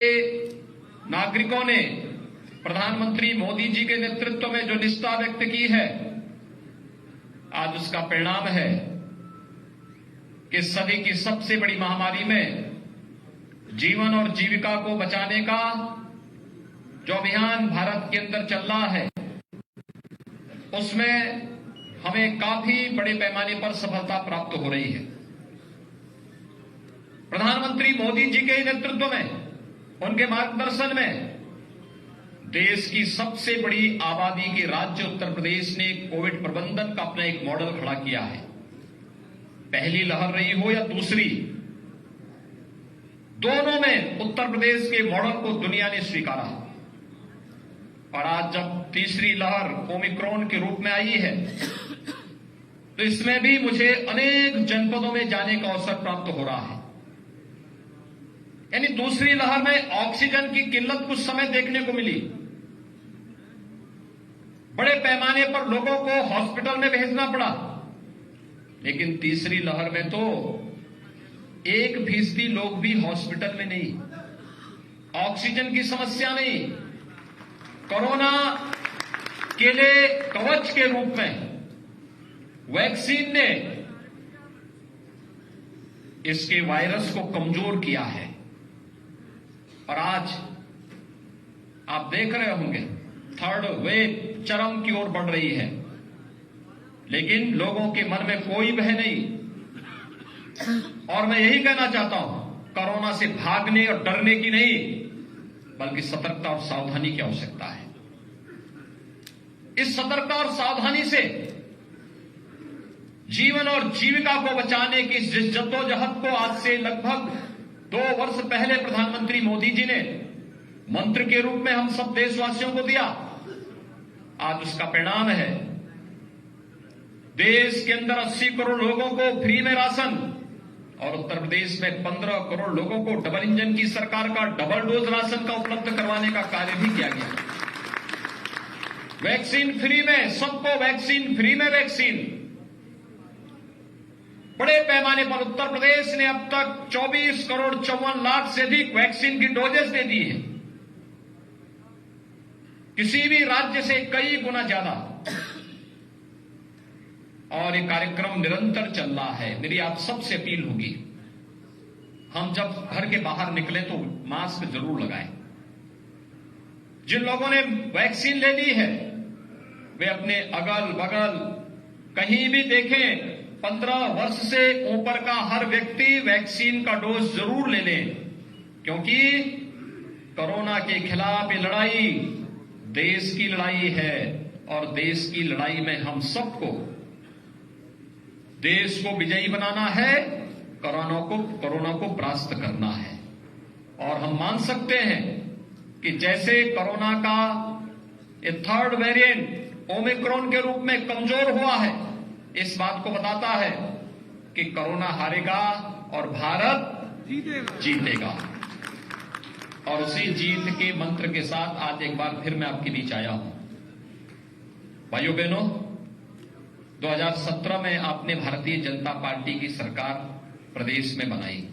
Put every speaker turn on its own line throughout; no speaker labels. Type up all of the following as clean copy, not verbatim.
नागरिकों ने प्रधानमंत्री मोदी जी के नेतृत्व में जो निष्ठा व्यक्त की है, आज उसका परिणाम है कि सदी की सबसे बड़ी महामारी में जीवन और जीविका को बचाने का जो अभियान भारत के अंदर चल रहा है, उसमें हमें काफी बड़े पैमाने पर सफलता प्राप्त हो रही है। प्रधानमंत्री मोदी जी के नेतृत्व में, उनके मार्गदर्शन में देश की सबसे बड़ी आबादी के राज्य उत्तर प्रदेश ने कोविड प्रबंधन का अपना एक मॉडल खड़ा किया है। पहली लहर रही हो या दूसरी, दोनों में उत्तर प्रदेश के मॉडल को दुनिया ने स्वीकारा। और आज जब तीसरी लहर ओमिक्रॉन के रूप में आई है, तो इसमें भी मुझे अनेक जनपदों में जाने का अवसर प्राप्त हो रहा है। यानी दूसरी लहर में ऑक्सीजन की किल्लत कुछ समय देखने को मिली, बड़े पैमाने पर लोगों को हॉस्पिटल में भेजना पड़ा, लेकिन तीसरी लहर में तो 1% लोग भी हॉस्पिटल में नहीं, ऑक्सीजन की समस्या नहीं। कोरोना के लिए कवच के रूप में वैक्सीन ने इसके वायरस को कमजोर किया है। और आज आप देख रहे होंगे थर्ड वेव चरम की ओर बढ़ रही है, लेकिन लोगों के मन में कोई भय नहीं। और मैं यही कहना चाहता हूं, कोरोना से भागने और डरने की नहीं, बल्कि सतर्कता और सावधानी की आवश्यकता है। इस सतर्कता और सावधानी से जीवन और जीविका को बचाने की इस जद्दोजहद को आज से लगभग 2 वर्ष पहले प्रधानमंत्री मोदी जी ने मंत्र के रूप में हम सब देशवासियों को दिया। आज उसका परिणाम है, देश के अंदर 80 करोड़ लोगों को फ्री में राशन, और उत्तर प्रदेश में 15 करोड़ लोगों को डबल इंजन की सरकार का डबल डोज राशन का उपलब्ध करवाने का कार्य भी किया गया। वैक्सीन फ्री में, सबको वैक्सीन फ्री में वैक्सीन। बड़े पैमाने पर उत्तर प्रदेश ने अब तक 24 करोड़ 54 लाख से अधिक वैक्सीन की डोजेस दे दी है, किसी भी राज्य से कई गुना ज्यादा। और ये कार्यक्रम निरंतर चल रहा है। मेरी आप सबसे अपील होगी, हम जब घर के बाहर निकलें तो मास्क जरूर लगाएं। जिन लोगों ने वैक्सीन ले ली है, वे अपने अगल बगल कहीं भी देखें, 15 वर्ष से ऊपर का हर व्यक्ति वैक्सीन का डोज जरूर ले लें, क्योंकि कोरोना के खिलाफ ये लड़ाई देश की लड़ाई है। और देश की लड़ाई में हम सबको देश को विजयी बनाना है, कोरोना को परास्त करना है। और हम मान सकते हैं कि जैसे कोरोना का ये थर्ड वेरिएंट ओमिक्रॉन के रूप में कमजोर हुआ है, इस बात को बताता है कि कोरोना हारेगा और भारत जीतेगा। और उसी जीत के मंत्र के साथ आज एक बार फिर मैं आपके बीच आया हूं। भाइयों बहनों, 2017 में आपने भारतीय जनता पार्टी की सरकार प्रदेश में बनाई।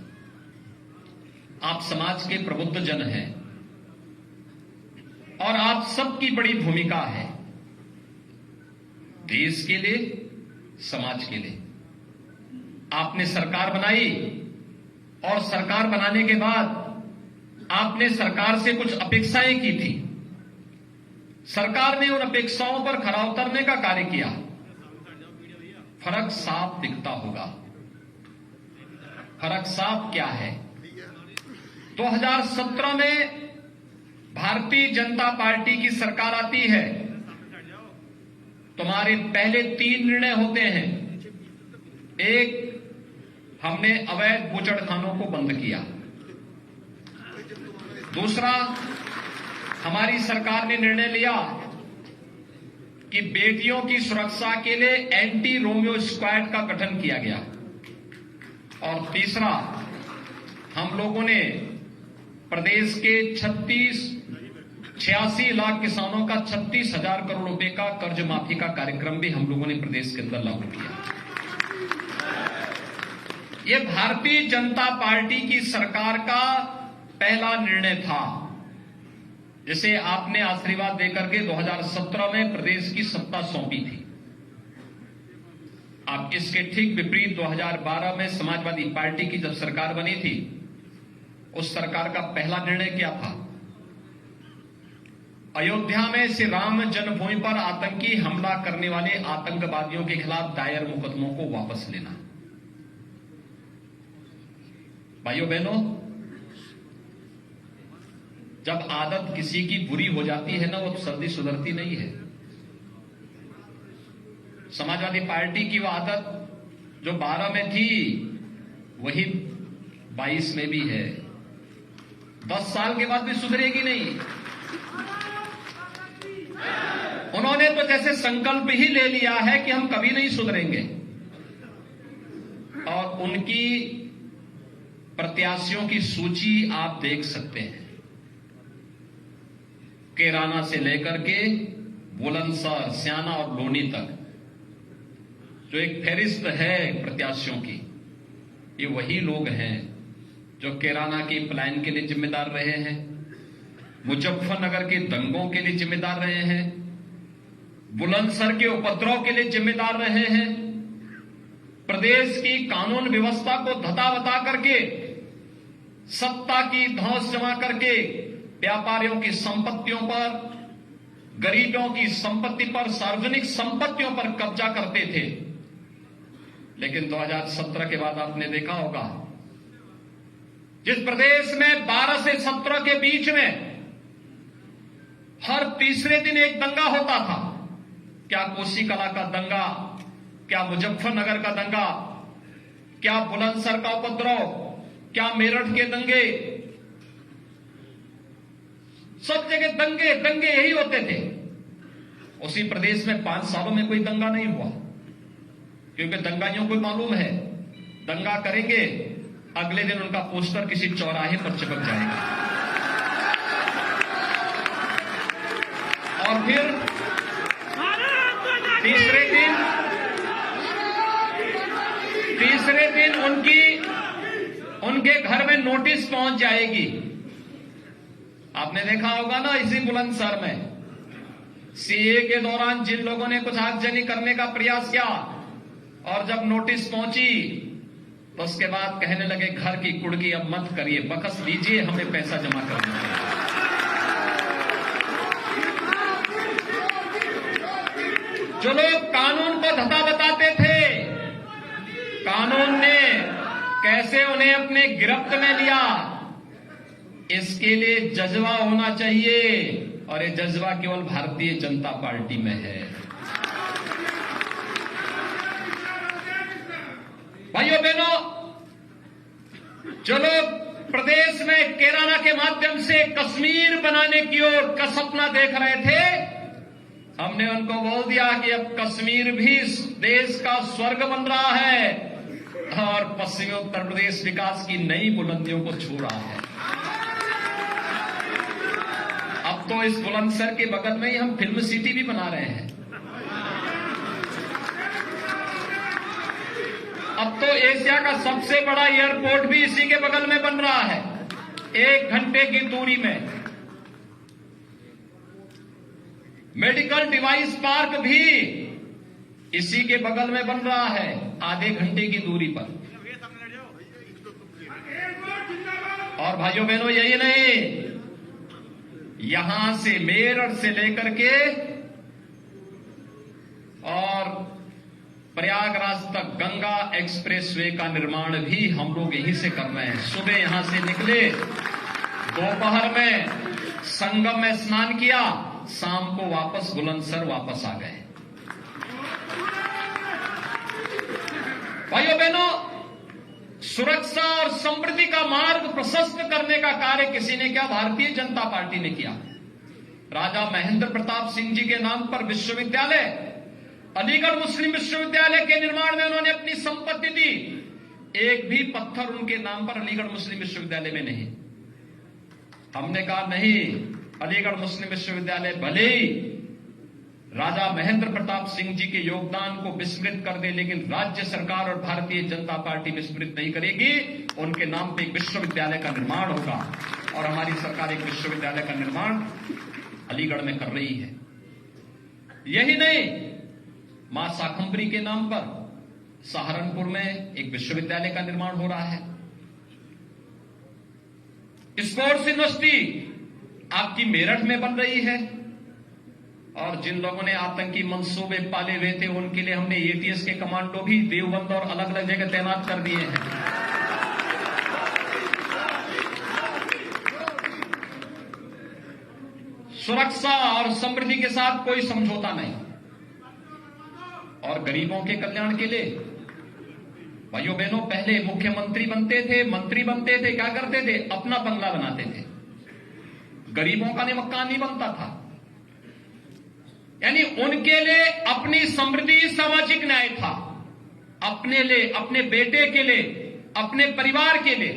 आप समाज के प्रबुद्ध जन हैं और आप सबकी बड़ी भूमिका है देश के लिए, समाज के लिए। आपने सरकार बनाई और सरकार बनाने के बाद आपने सरकार से कुछ अपेक्षाएं की थी। सरकार ने उन अपेक्षाओं पर खरा उतरने का कार्य किया। फर्क साफ दिखता होगा। फर्क साफ क्या है? 2017 में भारतीय जनता पार्टी की सरकार आती है, तुम्हारे पहले 3 निर्णय होते हैं। एक, हमने अवैध बूचड़खानों को बंद किया। दूसरा, हमारी सरकार ने निर्णय लिया कि बेटियों की सुरक्षा के लिए एंटी रोमियो स्क्वाड का गठन किया गया। और तीसरा, हम लोगों ने प्रदेश के 86 लाख किसानों का 36,000 करोड़ रुपए का कर्ज माफी का कार्यक्रम भी हम लोगों ने प्रदेश के अंदर लागू किया। ये भारतीय जनता पार्टी की सरकार का पहला निर्णय था, जिसे आपने आशीर्वाद देकर के 2017 में प्रदेश की सत्ता सौंपी थी। आप इसके ठीक विपरीत 2012 में समाजवादी पार्टी की जब सरकार बनी थी, उस सरकार का पहला निर्णय क्या था? अयोध्या में श्री राम जन्मभूमि पर आतंकी हमला करने वाले आतंकवादियों के खिलाफ दायर मुकदमों को वापस लेना। भाइयों बहनों, जब आदत किसी की बुरी हो जाती है ना, वो जल्दी सुधरती नहीं है। समाजवादी पार्टी की वो आदत जो 12 में थी, वही 22 में भी है। 10 साल के बाद भी सुधरेगी नहीं। उन्होंने तो जैसे संकल्प ही ले लिया है कि हम कभी नहीं सुधरेंगे, और उनकी प्रत्याशियों की सूची आप देख सकते हैं। कैराना से लेकर के बुलंदशहर, स्याना और लोनी तक जो एक फहरिस्त है प्रत्याशियों की, ये वही लोग हैं जो कैराना के पलायन के लिए जिम्मेदार रहे हैं, मुजफ्फरनगर के दंगों के लिए जिम्मेदार रहे हैं, बुलंदशहर के उपद्रव के लिए जिम्मेदार रहे हैं, प्रदेश की कानून व्यवस्था को धता बता करके, सत्ता की धौंस जमा करके व्यापारियों की संपत्तियों पर, गरीबों की संपत्ति पर, सार्वजनिक संपत्तियों पर कब्जा करते थे। लेकिन 2017 के बाद आपने देखा होगा, जिस प्रदेश में 12 से 17 के बीच में हर तीसरे दिन एक दंगा होता था, क्या कोसी कला का दंगा, क्या मुजफ्फरनगर का दंगा, क्या बुलंदशहर का उपद्रव, क्या मेरठ के दंगे, सब जगह दंगे दंगे यही होते थे। उसी प्रदेश में 5 सालों में कोई दंगा नहीं हुआ, क्योंकि दंगाइयों को मालूम है, दंगा करेंगे अगले दिन उनका पोस्टर किसी चौराहे पर चिपक जाएगा, और फिर तीसरे दिन उनके घर में नोटिस पहुंच जाएगी। आपने देखा होगा ना, इसी बुलंदशहर में सीए के दौरान जिन लोगों ने कुछ आगजनी करने का प्रयास किया, और जब नोटिस पहुंची तो उसके बाद कहने लगे घर की कुड़की अब मत करिए, बकस लीजिए, हमें पैसा जमा करना चाहिए। जो लोग कानून को धता बताते थे, कानून ने कैसे उन्हें अपने गिरफ्त में लिया, इसके लिए जज्बा होना चाहिए, और ये जज्बा केवल भारतीय जनता पार्टी में है। भाइयों बहनों, जो लोग प्रदेश में कैराना के माध्यम से कश्मीर बनाने की ओर का सपना देख रहे थे, हमने उनको बोल दिया कि अब कश्मीर भी देश का स्वर्ग बन रहा है, और पश्चिमी उत्तर प्रदेश विकास की नई बुलंदियों को छू रहा है। अब तो इस बुलंदशहर के बगल में ही हम फिल्म सिटी भी बना रहे हैं। अब तो एशिया का सबसे बड़ा एयरपोर्ट भी इसी के बगल में बन रहा है, 1 घंटे की दूरी में। मेडिकल डिवाइस पार्क भी इसी के बगल में बन रहा है, आधे घंटे की दूरी पर। और भाइयों बहनों, यही नहीं, यहां से मेरठ से लेकर के और प्रयागराज तक गंगा एक्सप्रेसवे का निर्माण भी हम लोग यहीं से कर रहे हैं। सुबह यहां से निकले, दोपहर में संगम में स्नान किया, शाम को वापस बुलंदशहर वापस आ गए। भाइयों बहनों, सुरक्षा और समृद्धि का मार्ग प्रशस्त करने का कार्य किसी ने किया, भारतीय जनता पार्टी ने किया। राजा महेंद्र प्रताप सिंह जी के नाम पर विश्वविद्यालय, अलीगढ़ मुस्लिम विश्वविद्यालय के निर्माण में उन्होंने अपनी संपत्ति दी। एक भी पत्थर उनके नाम पर अलीगढ़ मुस्लिम विश्वविद्यालय में नहीं। हमने कहा नहीं, अलीगढ़ मुस्लिम विश्वविद्यालय भले ही राजा महेंद्र प्रताप सिंह जी के योगदान को विस्मृत कर दे, लेकिन राज्य सरकार और भारतीय जनता पार्टी विस्मृत नहीं करेगी। उनके नाम पे एक विश्वविद्यालय का निर्माण होगा, और हमारी सरकार एक विश्वविद्यालय का निर्माण अलीगढ़ में कर रही है। यही नहीं, मां शाकंभरी के नाम पर सहारनपुर में एक विश्वविद्यालय का निर्माण हो रहा है। स्पोर्ट्स यूनिवर्सिटी आपकी मेरठ में बन रही है। और जिन लोगों ने आतंकी मंसूबे पाले हुए थे उनके लिए हमने एटीएस के कमांडो भी देवबंद और अलग अलग जगह तैनात कर दिए हैं। सुरक्षा और समृद्धि के साथ कोई समझौता नहीं। और गरीबों के कल्याण के लिए भाइयों बहनों, पहले मुख्यमंत्री बनते थे, मंत्री बनते थे, क्या करते थे? अपना बंगला बनाते थे। गरीबों का मकान नहीं बनता था। यानी उनके लिए अपनी समृद्धि सामाजिक न्याय था, अपने लिए, अपने बेटे के लिए, अपने परिवार के लिए।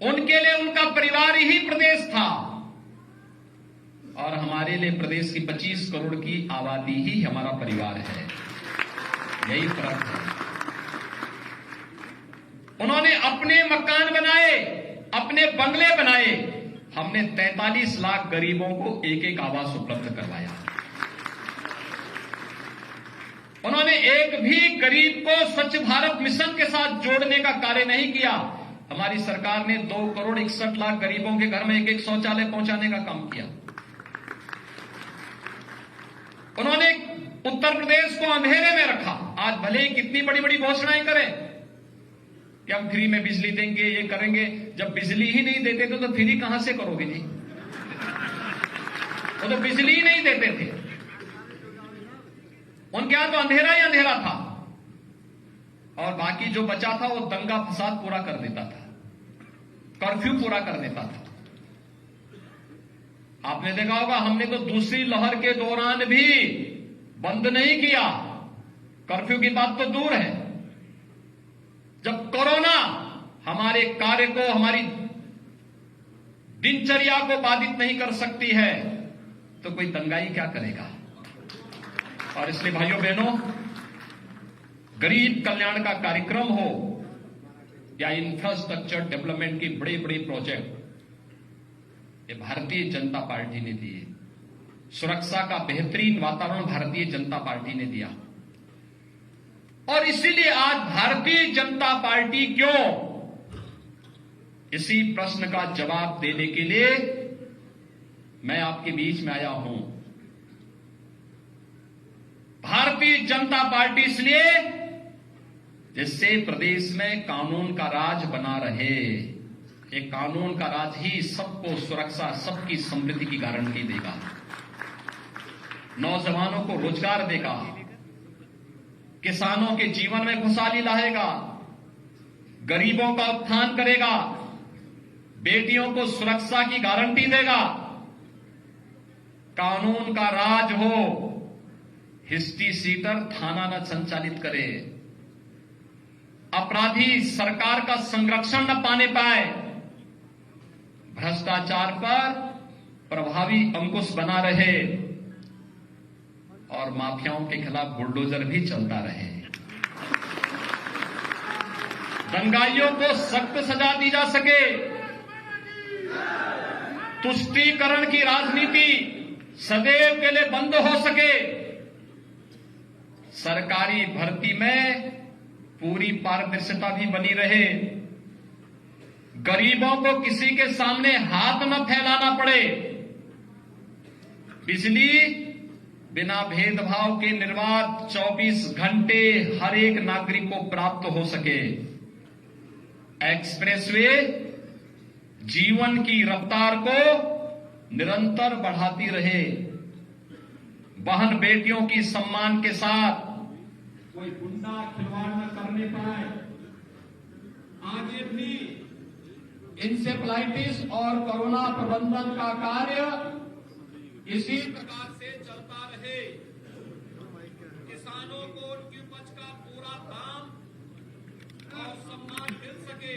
उनके लिए उनका परिवार ही प्रदेश था और हमारे लिए प्रदेश की 25 करोड़ की आबादी ही हमारा परिवार है। यही फर्क है। उन्होंने अपने मकान बनाए, अपने बंगले बनाए। हमने 43 लाख गरीबों को एक एक आवास उपलब्ध करवाया। उन्होंने एक भी गरीब को स्वच्छ भारत मिशन के साथ जोड़ने का कार्य नहीं किया। हमारी सरकार ने 2 करोड़ 61 लाख गरीबों के घर में एक एक शौचालय पहुंचाने का काम किया। उन्होंने उत्तर प्रदेश को अंधेरे में रखा। आज भले ही कितनी बड़ी बड़ी घोषणाएं करें कि हम फ्री में बिजली देंगे, ये करेंगे, जब बिजली ही नहीं देते थे तो फ्री कहां से करोगे जी? वो तो बिजली ही नहीं देते थे। उनके यहां तो अंधेरा ही अंधेरा था और बाकी जो बचा था वो दंगा फसाद पूरा कर देता था, कर्फ्यू पूरा कर देता था। आपने देखा होगा, हमने तो दूसरी लहर के दौरान भी बंद नहीं किया। कर्फ्यू की बात तो दूर है। जब कोरोना हमारे कार्य को, हमारी दिनचर्या को बाधित नहीं कर सकती है तो कोई दंगाई क्या करेगा? और इसलिए भाइयों बहनों, गरीब कल्याण का कार्यक्रम हो या इंफ्रास्ट्रक्चर डेवलपमेंट की बड़े बड़े प्रोजेक्ट, ये भारतीय जनता पार्टी ने दिए। सुरक्षा का बेहतरीन वातावरण भारतीय जनता पार्टी ने दिया। और इसीलिए आज भारतीय जनता पार्टी क्यों, इसी प्रश्न का जवाब देने के लिए मैं आपके बीच में आया हूं। भारतीय जनता पार्टी इसलिए जिससे प्रदेश में कानून का राज बना रहे। एक कानून का राज ही सबको सुरक्षा, सबकी समृद्धि की गारंटी देगा, नौजवानों को रोजगार देगा, किसानों के जीवन में खुशहाली लाएगा, गरीबों का उत्थान करेगा, बेटियों को सुरक्षा की गारंटी देगा। कानून का राज हो, हिस्ट्री सीटर थाना न संचालित करे, अपराधी सरकार का संरक्षण न पाने पाए, भ्रष्टाचार पर प्रभावी अंकुश बना रहे और माफियाओं के खिलाफ बुलडोजर भी चलता रहे। दंगाइयों को सख्त सजा दी जा सके, तुष्टीकरण की राजनीति सदैव के लिए बंद हो सके, सरकारी भर्ती में पूरी पारदर्शिता भी बनी रहे, गरीबों को किसी के सामने हाथ न फैलाना पड़े, बिजली बिना भेदभाव के निर्बाध 24 घंटे हर एक नागरिक को प्राप्त हो सके, एक्सप्रेसवे जीवन की रफ्तार को निरंतर बढ़ाती रहे, बहन बेटियों की सम्मान के साथ कोई गुंडा खिलवाड़ न करने पाए, आगे भी इंसेफ्लाइटिस और कोरोना प्रबंधन का कार्य इसी प्रकार से चलता रहे, किसानों को उनकी उपज का पूरा दाम और सम्मान मिल सके,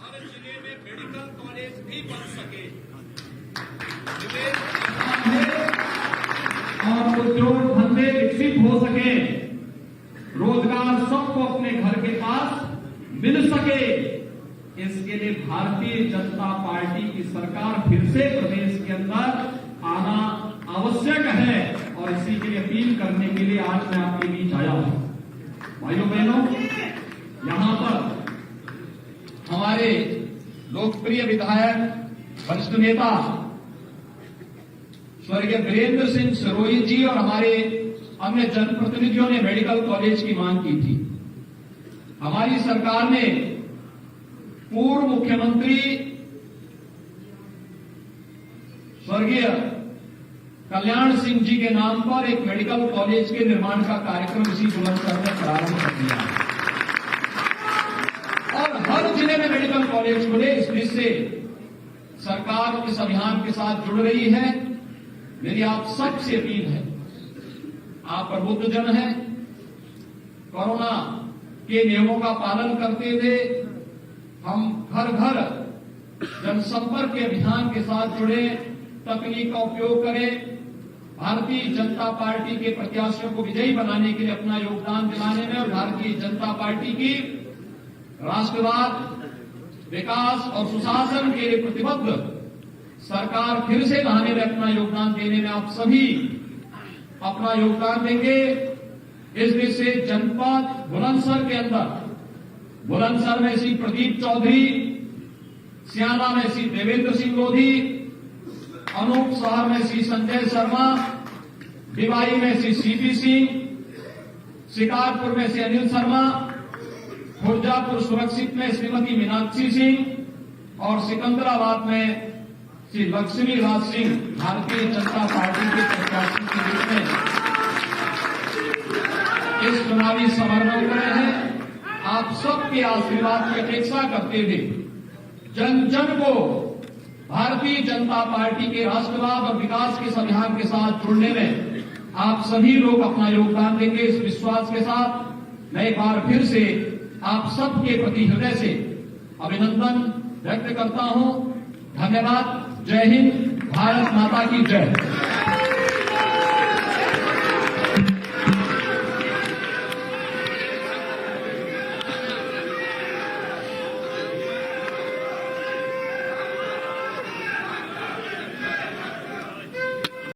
हर जिले में मेडिकल कॉलेज भी बन सके, और उद्योग धंधे विकसित हो सके, रोजगार सबको अपने घर के पास मिल सके, इसके
इसके लिए भारतीय जनता पार्टी की सरकार फिर से प्रदेश के अंदर आना आवश्यक है और इसी के लिए अपील करने के लिए आज मैं आपके बीच आया हूं। भाइयों बहनों, यहां पर हमारे लोकप्रिय विधायक वरिष्ठ नेता स्वर्गीय वीरेंद्र सिंह सिरोही जी और हमारे अन्य जनप्रतिनिधियों ने मेडिकल कॉलेज की मांग की थी। हमारी सरकार ने पूर्व मुख्यमंत्री स्वर्गीय कल्याण सिंह जी के नाम पर एक मेडिकल कॉलेज के निर्माण का कार्यक्रम इसी बुलंदशहर में प्रारंभ कर दिया है और हर जिले में मेडिकल कॉलेज खुले। इस दृष्टि से सरकार इस अभियान के साथ जुड़ रही है। मेरी आप सबसे अपील है, आप प्रबुद्ध जन हैं, कोरोना के नियमों का पालन करते हुए हम घर घर जनसंपर्क के अभियान के साथ जुड़े, तकनीक का उपयोग करें, भारतीय जनता पार्टी के प्रत्याशियों को विजयी बनाने के लिए अपना योगदान दिलाने में और भारतीय जनता पार्टी की राष्ट्रवाद, विकास और सुशासन के लिए प्रतिबद्ध सरकार फिर से लाने में अपना योगदान देने में आप सभी अपना योगदान देंगे। इस दृष्टि से जनपद बुलंदशहर के अंदर, बुलंदशहर में श्री प्रदीप चौधरी, सियाना में श्री देवेंद्र सिंह लोधी, अनूप शहर में श्री संजय शर्मा, भिवाई में श्री सीपी सिंह, शिकारपुर में श्री अनिल शर्मा, खुर्जापुर सुरक्षित में श्रीमती मीनाक्षी सिंह और सिकंदराबाद में श्री लक्ष्मी राज सिंह भारतीय जनता पार्टी के प्रत्याशी के रूप में इस चुनावी समर में उतरे हैं। आप सबके आशीर्वाद की अपेक्षा करते हुए जन जन को भारतीय जनता पार्टी के राष्ट्रवाद और विकास के अभियान के साथ जुड़ने में आप सभी लोग अपना योगदान देंगे। इस विश्वास के साथ मैं एक बार फिर से आप सबके प्रति हृदय से अभिनंदन व्यक्त करता हूं। धन्यवाद। जय हिंद। भारत माता की जय।